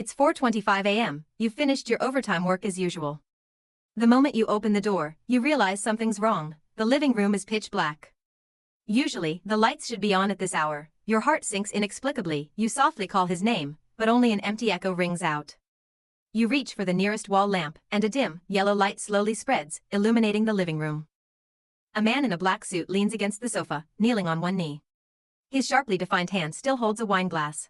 It's 4:25 a.m., you've finished your overtime work as usual. The moment you open the door, you realize something's wrong. The living room is pitch black. Usually, the lights should be on at this hour. Your heart sinks inexplicably. You softly call his name, but only an empty echo rings out. You reach for the nearest wall lamp, and a dim, yellow light slowly spreads, illuminating the living room. A man in a black suit leans against the sofa, kneeling on one knee. His sharply defined hand still holds a wine glass.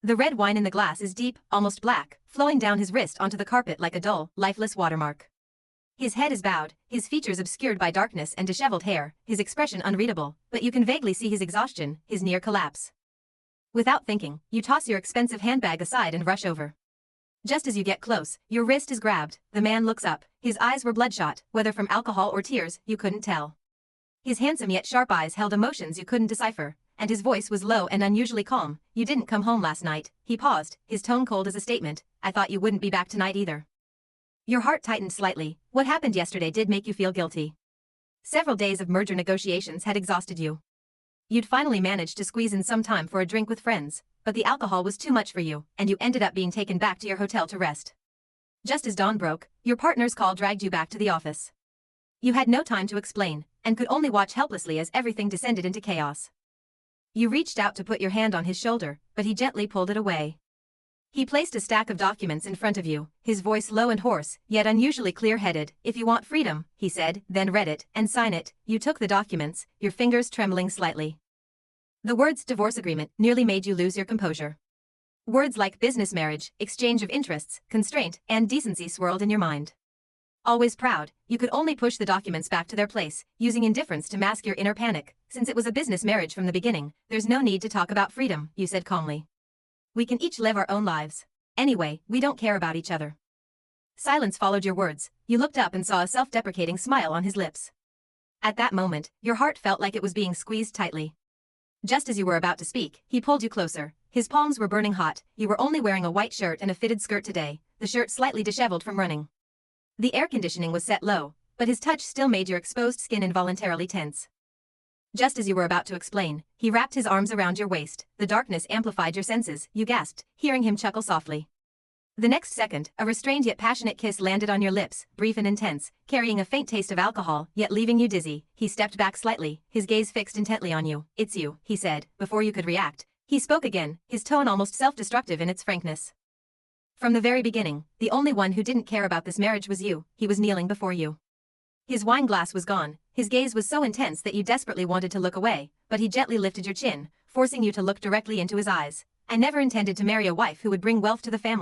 The red wine in the glass is deep, almost black, flowing down his wrist onto the carpet like a dull, lifeless watermark. His head is bowed, his features obscured by darkness and disheveled hair, his expression unreadable, but you can vaguely see his exhaustion, his near collapse. Without thinking, you toss your expensive handbag aside and rush over. Just as you get close, your wrist is grabbed. The man looks up. His eyes were bloodshot, whether from alcohol or tears, you couldn't tell. His handsome yet sharp eyes held emotions you couldn't decipher, and his voice was low and unusually calm. You didn't come home last night. He paused, his tone cold as a statement. I thought you wouldn't be back tonight either. Your heart tightened slightly. What happened yesterday did make you feel guilty. Several days of merger negotiations had exhausted you. You'd finally managed to squeeze in some time for a drink with friends, but the alcohol was too much for you, and you ended up being taken back to your hotel to rest. Just as dawn broke, your partner's call dragged you back to the office. You had no time to explain, and could only watch helplessly as everything descended into chaos. You reached out to put your hand on his shoulder, but he gently pulled it away. He placed a stack of documents in front of you, his voice low and hoarse, yet unusually clear-headed. If you want freedom, he said, then read it, and sign it. You took the documents, your fingers trembling slightly. The words divorce agreement nearly made you lose your composure. Words like business marriage, exchange of interests, constraint, and decency swirled in your mind. Always proud, you could only push the documents back to their place, using indifference to mask your inner panic. Since it was a business marriage from the beginning, there's no need to talk about freedom, you said calmly. We can each live our own lives. Anyway, we don't care about each other. Silence followed your words. You looked up and saw a self-deprecating smile on his lips. At that moment, your heart felt like it was being squeezed tightly. Just as you were about to speak, he pulled you closer. His palms were burning hot. You were only wearing a white shirt and a fitted skirt today, the shirt slightly disheveled from running. The air conditioning was set low, but his touch still made your exposed skin involuntarily tense. Just as you were about to explain, he wrapped his arms around your waist. The darkness amplified your senses, you gasped, hearing him chuckle softly. The next second, a restrained yet passionate kiss landed on your lips, brief and intense, carrying a faint taste of alcohol, yet leaving you dizzy. He stepped back slightly, his gaze fixed intently on you. It's you, he said. Before you could react, he spoke again, his tone almost self-destructive in its frankness. From the very beginning, the only one who didn't care about this marriage was you. He was kneeling before you. His wine glass was gone. His gaze was so intense that you desperately wanted to look away, but he gently lifted your chin, forcing you to look directly into his eyes. I never intended to marry a wife who would bring wealth to the family.